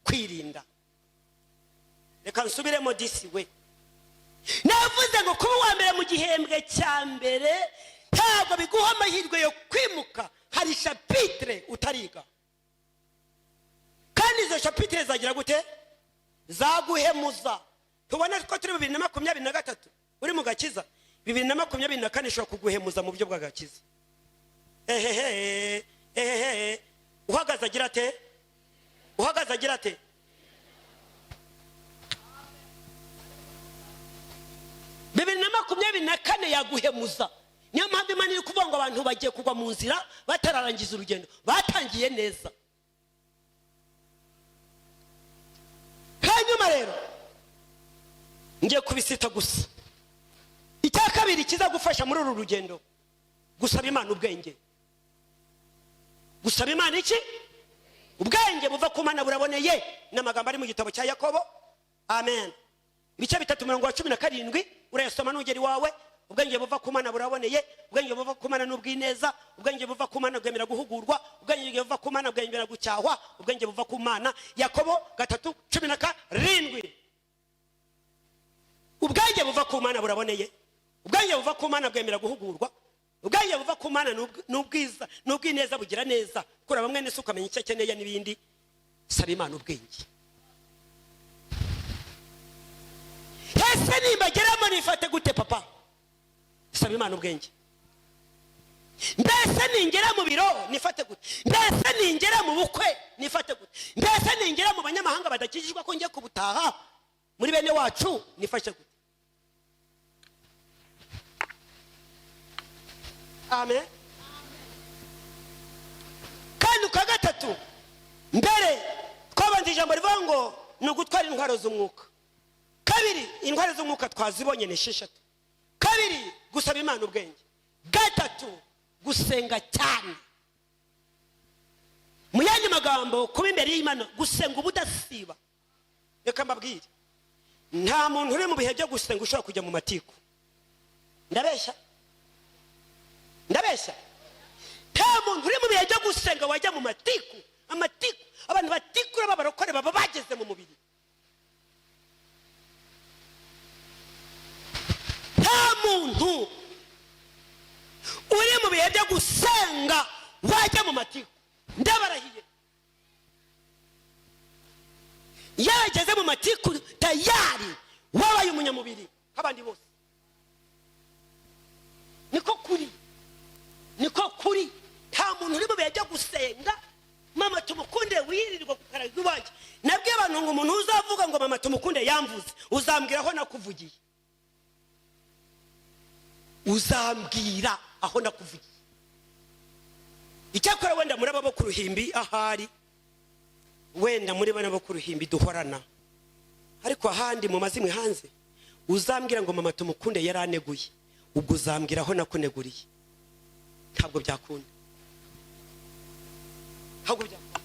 Kwirinda. Reka nsubiremo disi we. Navuze ngo kuba uwa mbere mu gihembwe cya mbere ntabwo biguha amahirwe yo kwimuka, hari chapitre utariga. Kandi izo chapitre zagira gute? Zaguhemuza. Tubona ko turi 2023 uri mu gakiza, 2024 ishobora kuguhemuza mu buryo bw'agakiza. Uhagaze agira ate? Uhagaze agira ate? Bibiri na makumyabiri na kane yaguhemuza. Niyo mpamvu Imana iri kuvuga ngo abantu bagiye kugwa mu nzira batararangiza urugendo, batangiye neza. Hanyuma rero ngiye kubisita gusa. Icya kabiri kizagufasha muri uru rugendo, gusaba Imana ubwenge. Gusaba Imana iki? Ubwenge buva ku Mana buraboneye n'amagambo ari mu gitabo cya Yakobo. Amen. Ibice 3:17 urayasoma n'ugeri wawe. Ubwenge buva ku Mana buraboneye, ubwenge buva ku Mana n'ubwineza, ubwenge buva ku Mana bwemera guhugurwa, ubwenge buva ku Mana bwemera gucyahwa, ubwenge buva ku Mana. Yakobo 3:17. Ubwenge buva ku Mana buraboneye, ubwenge buva ku Mana bwemera guhugurwa, ubwenge buva ku Mana n'ubwiza n'ubwineza bugira neza. Kora bamwe nese ukamenya icyo akeneye n'ibindi. Saba Imana ubwenge. Ese nimbageramo nifate gute papa? Saba Imana ubwenge. Mbese ningera mu biro nifate gute? Mbese ningera mu bukwe nifate gute? Mbese ningera mu banyamahanga badakijijwe ko ngiye kubutaha muri bene wacu nifashe gute? Amen. Kandi ukagatatu mbere twabanje ijambo rivuga ngo ni ugutwara intwaro z'umwuka. Kabiri, intwaro z'umwuka twazibonye ni esheshatu. Kabiri, gusaba Imana ubwenge. Gatatu, gusenga cyane. Mu yandi magambo, kuba imbere y'Imana, gusenga ubudasiba. Reka mbabwire, nta muntu uri mu bihe byo gusenga ushobora kujya mu matiku. Ndabeshya? Ndabeshya? Nta muntu uri mu bihe byo gusenga wajya mu matiku. Amatiku, abantu batikura b'abarokore baba bageze mu mubiri. Nta muntu uri mu bihe byo gusenga wajya mu matiku. Ndabarahiye. Yageze mu matiku tayari wabaye umunyamubiri nk'abandi bose. Niko kuri. Niko kuri. Nta muntu uri mu bihe byo gusenga mama tumukunde wirirwa kukaraga iwanjye. Nabwiye abantu ngo umuntu uzavuga ngo mama tumukunde yamvuze, uzambwira aho nakuvugiye. Uzambwira aho nakuvugiye. Icyakora wenda muri abo ku ruhimbi ahari, wenda muri bana bo ku ruhimbi duhorana, ariko ahandi mu mazimwe hanze uzambwira ngo mama tumukunde yaraneguye, ubwo uzambwira aho nakuneguriye. Ntabwo byakunda. Ntabwo byakunda.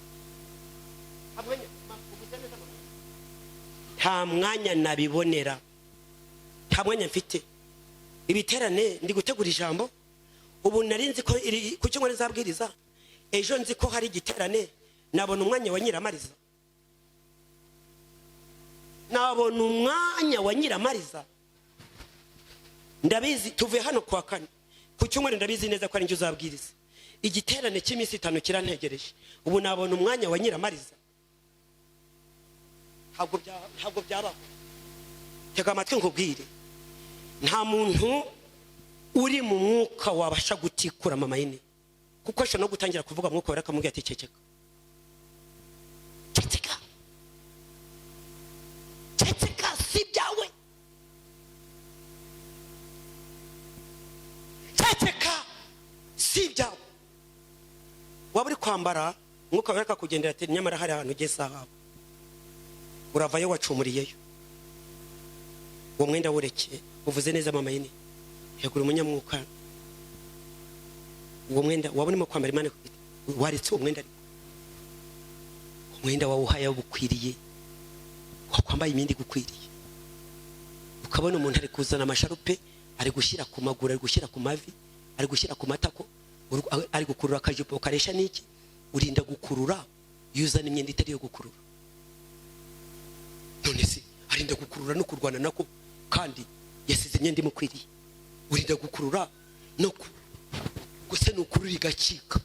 Nta mwanya nabibonera, nta mwanya mfite. Ibiterane ndi gutegura ijambo, ubu narinzi ko ku cyumweru nzabwiriza, ejo nzi ko hari igiterane, nabona umwanya wa Nyiramariza. Nabona umwanya wa Nyiramariza. Ndabizi tuvuye hano kwa kane, ku cyumweru ndabizi neza ko ari njye uzabwiriza. Igiterane cy'iminsi 5 kirantegereje, ubu nabona umwanya wa Nyiramariza. Ntabwo byabaho. Tega amatwi nkubwire, nta muntu uri mu mwuka wabasha gutikura mama yine, kuko ashobora no gutangira kuvuga mwuka wera akamubwira ati ceceka. Ceceka. ceceka si ibyawe. Waba uri kwambara umwuka wereka kugendera ati nyamara hari ahantu ugeze ahawe, uravayo wacumuriyeyo, uwo mwenda wurekeye. Uvuze neza mama yini, yagura umunyamwuka. Uwo mwenda waba urimo kwambara Imana waretse uwo mwenda, umwenda wawe uhaye bukwiriye, wakwambaye imyenda gukwiriye. Ukabona umuntu ari kuzana amasharupe, ari gushyira ku maguru, ari gushyira ku mavi, ari gushyira ku matako, ari gukurura akajipo karesha niki. Urinda gukurura yuzana imyenda itari yo gukurura. None se arinda gukurura no kurwana nako kandi yasize imyenda imukwiriye. Urinda gukurura no gusa n'ukurura igacika.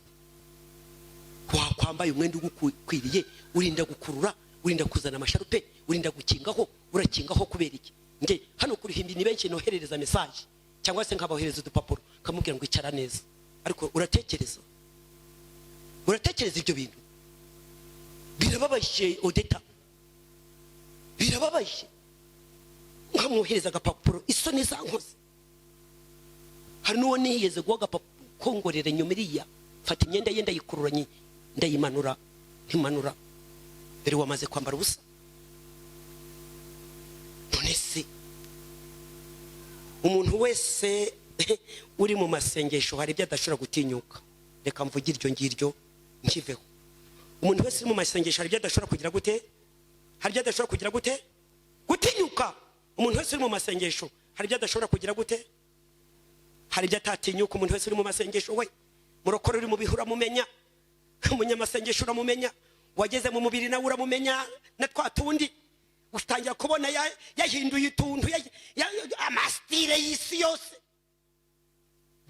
Wakwambaye umwenda ugukwiriye, urinda gukurura, urinda kuzana amasharupe, urinda gukingaho, urakingaho kubera iki? Nge hano kuri hindi ni benshi noherereza message cyangwa se nkabohereza udupapuro kamubwira ngo icara neza, ariko uratekereza ibyo bintu birababaje. Odeta birababaje, nkamwohereza agapapuro isoni zankoze. Hari n'uwo niyeze guha agapapuro kongorera nyuma iriya, fata imyenda ye ndayikururanye ndayimanura, ntimanura dore wamaze kwambara ubusa. None se umuntu wese uri mu masengesho hari ibyo adashobora gutinyuka. Reka mvuge iryo ngiryo nkiveho. Umuntu wese uri mu masengesho hari ibyo adashobora kugira gute, hari ibyo adashobora kugira gute, gutinyuka. Umuntu wese uri mu masengesho hari ibyo adashobora kugira gute, hari ibyo atatinyuka. Umuntu wese uri mu masengesho we, murokore uri mu bihura mumenya, umunyamasengesho uramumenya, wageze mu mubiri nawe uramumenya. Na twatundi utangira kubona yahinduye utuntu amastire y'isi yose.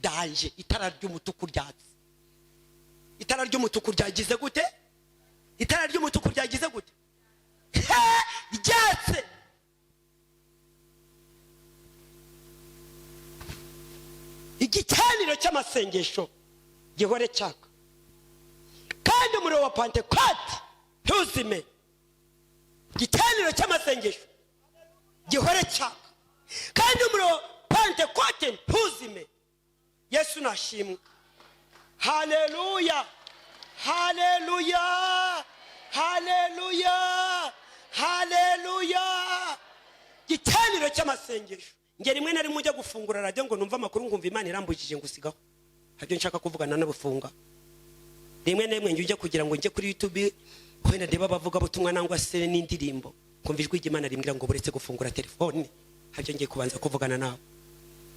Danje itara ry'umutuku ryatse, itara ry'umutuku ryagize gute, itara ry'umutuku ryagize gute, ryatse. Igicaniro cy'amasengesho gihore cyaka, kandi umuriro wa Pentecote ntuzime. Igicaniro cy'amasengesho gihore cyaka, kandi umuriro wa Pentecote ntuzime. Yesu nashimwe. Haleluya, haleluya, haleluya, haleluya. Igicaniro cy'amasengesho. Nge rimwe na rimwe ujya gufungura radio ngo numva amakuru ngumva Imana irambujije ngo usigaho, habyo nshaka kuvugana n'abufunga. Rimwe na rimwe njye kugira ngo nje kuri YouTube wenda ndeba bavuga butumwa nangwa se n'indirimbo, kumva ijwi ry'Imana rimbwira ngo buretse gufungura telefone, habyo ngiye kubanza kuvugana nawe.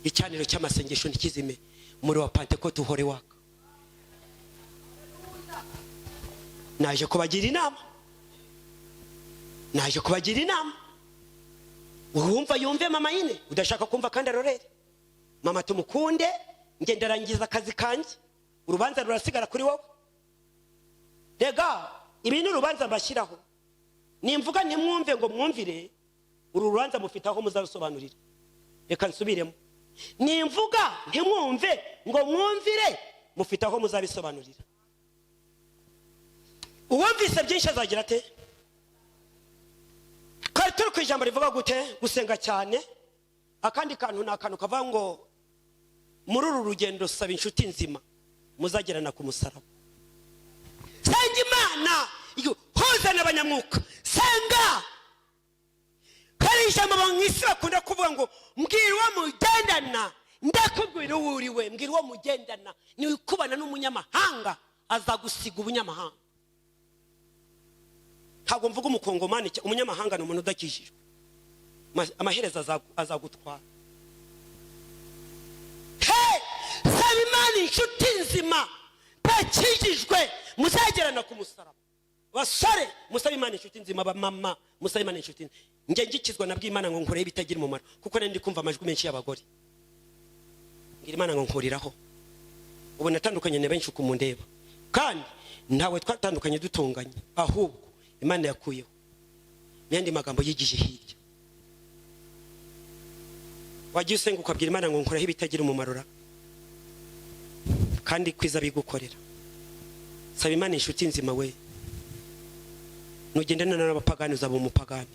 Igicaniro cy'amasengesho ntikizime, umuriro wa Pentecote uhore waka. Naje kubagira inama, naje kubagira inama. Urumva yumve mama yine, udashaka kumva kandi arorere. Mama tumukunde, nge ndarangiza akazi kanje, urubanza rurasigara kuri wowe. Rega ibintu urubanza mbashyiraho, nimvuga ntimwumve ngo mwumvire, uru rubanza mufitaho muzasobanurira. Reka nsubiremo, nimvuga ntimwumve ngo mwumvire, mufitaho muzabisobanurira. Uwumvise byinshi azagira ate? Kari turi ku ijambo rivuga gute, gusenga cyane. Akandi kantu nakantu kavuga ngo muri uru rugendo saba inshuti nzima muzagerana ku musaraba. Senga Imana, huza n'abanyamwuka, senga. Kari ijambo mwisi bakunda kuvuga ngo mbwira uwo mugendana, ndakubwira uwo uriwe, mbwira uwo mugendana. Ni ukubana n'umunyamahanga azagusiga ubunyamahanga. Ntabwo mvuga umukongomani, umunyamahanga ni umuntu udakijijwe, amaherezo azagutwara. Saba Imana inshuti nzima bakijijwe muzagerana ku musaraba. Basore musaba Imana inshuti nzima, bamama musaba Imana inshuti. Nge ngikizwa nabwiye Imana ngo nkoreye bitagira umumaro, kuko ndi kumva amajwi menshi y'abagore. Ngira Imana ngo nkoriraho, ubu natandukanye na benshi ukumundeba, kandi ntawe twatandukanye dutunganye, ahubwo Imana yakuyeho n'andi magambo yigije hirya. Wagiye usenga ukabwira Imana ngo nkoraho ibitagira umumaro, kandi kwiza bigukorera. Saba Imana inshuti nzima we, nugendana n'abapagani uzaba umupagani.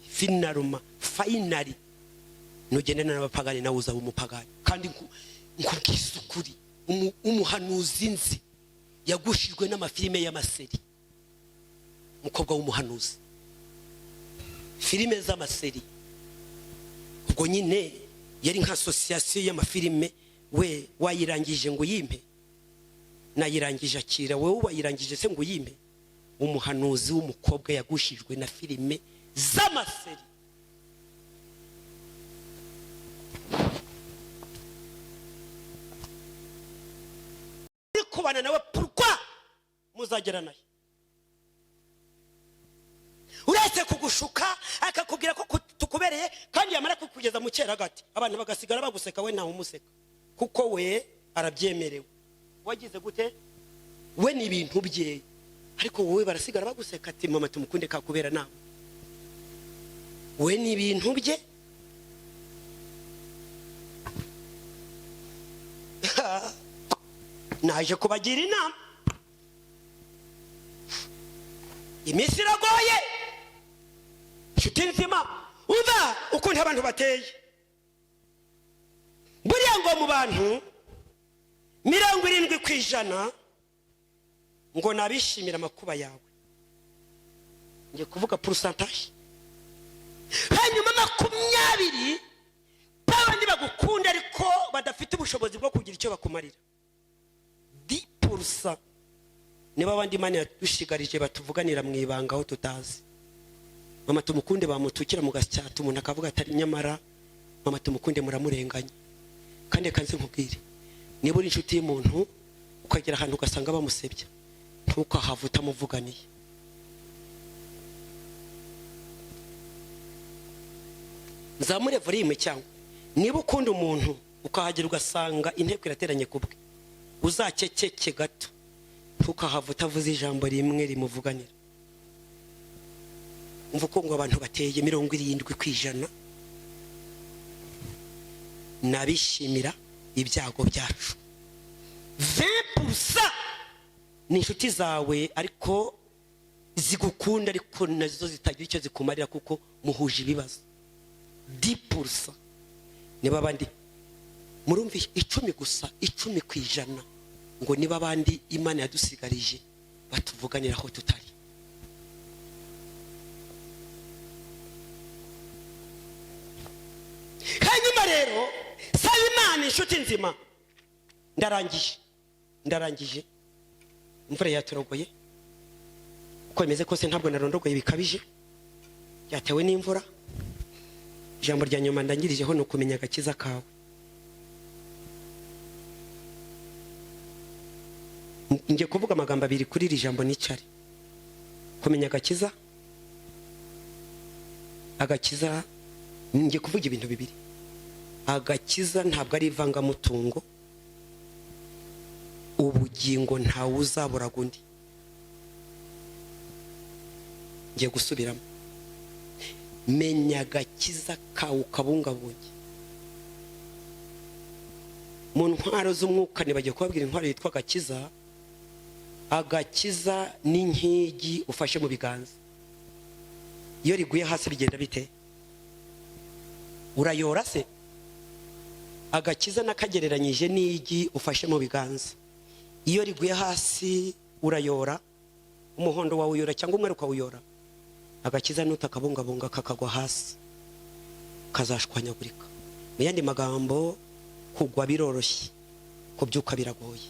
Finally nugendana n'abapagani nawe uzaba umupagani. Kandi nkubwisa ukuri, umuhanuzi nzi yagushijwe n'amafilime y'amaseri, umukobwa w'umuhanuzi, filime z'amaseri. Ubwo nyine yari nka association y'amafilime, we wayirangije ngo yimpe, nayirangije akira, wowe wayirangije se ngo yimpe. Umuhanuzi w'umukobwa yagushijwe na filime z'amaseri. Kubana nawe pourquoi muzagera naye? Uretse kugushuka akakubwira ko tukubereye, kandi yamara kukugeza mu cyeragati abantu bagasigara baguseka, we ntawe umuseka kuko we arabyemerewe. Wagize gute? We ni ibintu bye, ariko wowe barasigara baguseka ati mama tumukunde kakubera nawe. We ni ibintu bye. Naje kubagira inama, iminsi iragoye nshuti nzima. Umva ukuntu abantu bateye. Buriya ngo mu bantu 70% ngo nabishimira amakuba yawe. Ngiye kuvuga pourcentage. Hanyuma 20 babandi bagukunda ariko badafite ubushobozi bwo kugira icyo bakumarira. 10% niba abandi Imana yadushigarije batuvuganira mu ibanga aho tutazi. Mama tumukunde bamutukira mu gasyata, umuntu akavuga atari nyamara mama tumukunde muramurenganya. Kandi kanze nkubwire, niba uri inshuti y'umuntu ukagera ahantu ugasanga bamusebya, ntukahavuta muvuganiye. Nzamure volume cyangwa niba ukunda umuntu ukahagera ugasanga inteko irateranye kubwe, uzakekeke gato, ntukahavuta avuze ijambo rimwe rimuvuganira. Umva ko ngo abantu bateye 70% nabishimira ibyago byacu. 20% ni inshuti zawe ariko zigukunda, ariko nazo zitagira icyo zikumarira kuko muhuje ibibazo. 10% niba abandi murumvi 10 gusa, 10% ngo niba abandi Imana yadusigarije batuvuganira aho tutari. Hanyuma rero saba Imana inshuti nzima. Ndarangije imvura yaturogoye, uko imeze kose ntabwo narondogoye bikabije, yatewe n'imvura. Ijambo rya nyuma ndangirijeho no kumenya agakiza kawe. Ngiye kuvuga amagambo abiri kuri iri jambo nicare. Kumenya agakiza, agakiza ngiye kuvuga ibintu bibiri. Agakiza ntabwo ari ivangamutungo, ubugingo ntawe uzabura gundi. Ngiye gusubiramo. Menya agakiza kawe ukabungabunge. Mu ntwaro z'umwuka nibagiye kubabwira intwaro yitwa agakiza. Agakiza ni nk'igi ufashe mu biganza. Iyo riguye hasi bigenda bite? Urayora se? Agakiza nakagereranyije n'igi ufashe mu biganza. Iyo riguye hasi urayora, umuhondo wawe uyora cyangwa umweru ukawuyora. Agakiza nutakabungabunga kakagwa hasi, kazashwanyagurika. Mu yandi magambo, kugwa biroroshye, kubyuka biragoye.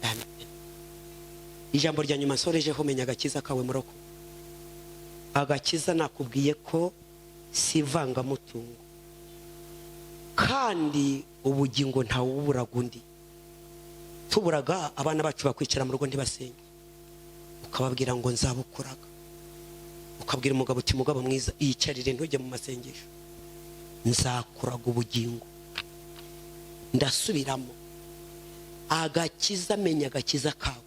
Amen. Ijambo rya nyuma nsorejeho menya agakiza kawe muroko. Agakiza nakubwiye ko si ivangamutungo, kandi ubugingo ntawe ubura gundi. Tuburaga abana bacu bakwicara mu rugo ntibasenge, ukababwira ngo nzabukuraga. Ukabwira umugabo uti mugabo mwiza iyicarire ntujye mu masengesho, nzakuraga ubugingo. Ndasubiramo, agakiza menya agakiza kawe.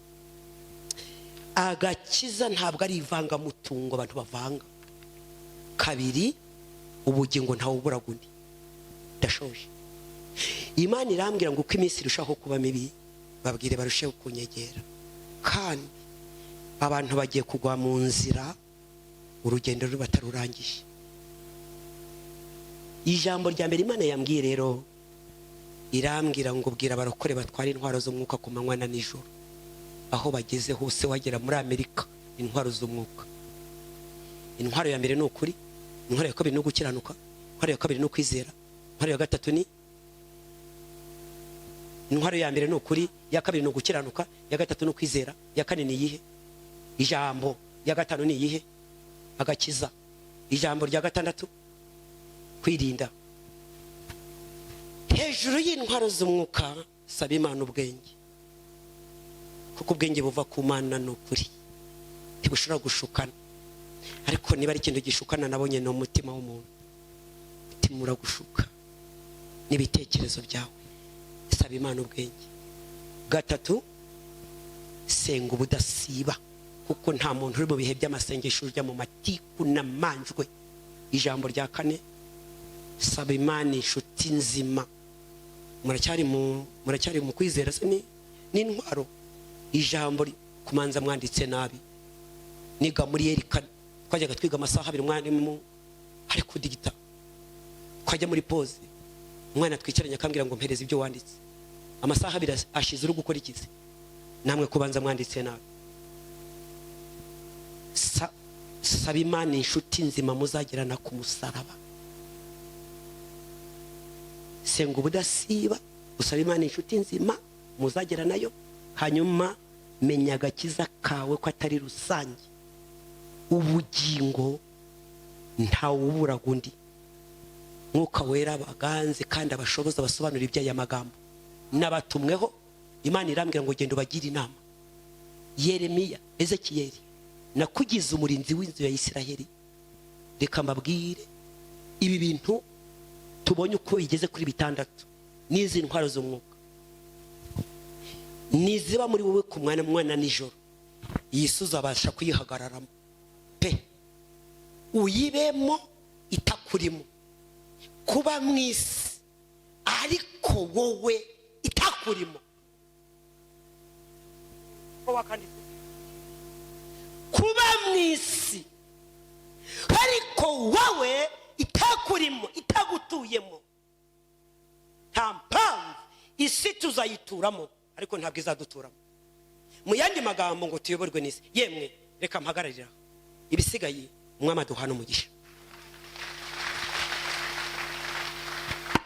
Agakiza ntabwo ari ivangamutungo abantu bavanga. Kabiri, ubugingo ntawe ubura gundi. Ndashoje. Imana irambwira ngo uko iminsi irushaho kuba mibi, babwire barusheho kunyegera. Kandi abantu bagiye kugwa mu nzira, urugendo rubatarurangije. Ijambo rya mbere Imana yambwiye rero, irambwira ngo bwira abarokore batwara intwaro z'umwuka ku manywa na nijoro, aho bageze hose wagera muri Amerika, intwaro z'umwuka. Intwaro ya mbere ni ukuri, intwaro ya kabiri ni ugukiranuka, intwaro ya kabiri ni ukwizera, intwaro ya gatatu ni intwaro ya mbere ni ukuri, ya kabiri ni ugukiranuka, ya gatatu ni ukwizera, ya kane ni iyihe? Ijambo. Ya gatanu ni iyihe? Agakiza. Ijambo rya gatandatu kwirinda. Hejuru y'intwaro z'umwuka saba Imana ubwenge, kuko ubwenge buva ku Mana n'ukuri ntibushobora gushukana. Ariko niba ari ikintu gishukana nabonye no mutima w'umuntu, mutima uragushuka n'ibitekerezo byawe. Saba Imana ubwenge. Gatatu, senga ubudasiba, kuko nta muntu uri mu bihe by'amasengesho ujya mu matiku n'amanjwe. Ijambo rya kane, saba Imana inshuti nzima. Muracyari mu kwizera se ni intwaro. Ijambo kumanza mwanditse nabi, niga muri Erika twajyaga twiga amasaha 2 mwarimu ari kudigita, twajya muri pause umwana twicaranye akambwira ngo mpereze ibyo wanditse. Amasaha 2 ashize uri gukora ikizi, namwe kubanza mwanditse nabi. Saba Imana inshuti nzima muzagirana ku musaraba. Senga ubudasiba, usaba Imana inshuti nzima muzagera nayo. Hanyuma menya agakiza kawe ko atari rusange. Ubugingo ntawubura gundi. Mwuka wera baganze kandi abashoboza basobanura iby'aya magambo. Nabatumweho Imana irambwira ngo genda ubagire inama. Yeremiya, Ezekiyeli, nakugize umurinzi w'inzu ya Isiraheli. Reka mbabwire ibi bintu tubonye uko igeze kuri 6 n'izi ntwaro z'umwuka niziba muri wowe ku mwana nijoro, Yesu uzabasha kuyihagararamo pe, uyibemo itakurimo. Kuba mwisi ariko wowe itakurimo. Kuba mwisi ariko wowe itakurimo, itagutuyemo. Nta mpamvu isi tuzayituramo ariko ntabwo izaduturamo. Mu yandi magambo ngo tuyoborwe n'isi. Yemwe reka mpagararira ibisigaye, umwami aduhana umugisha.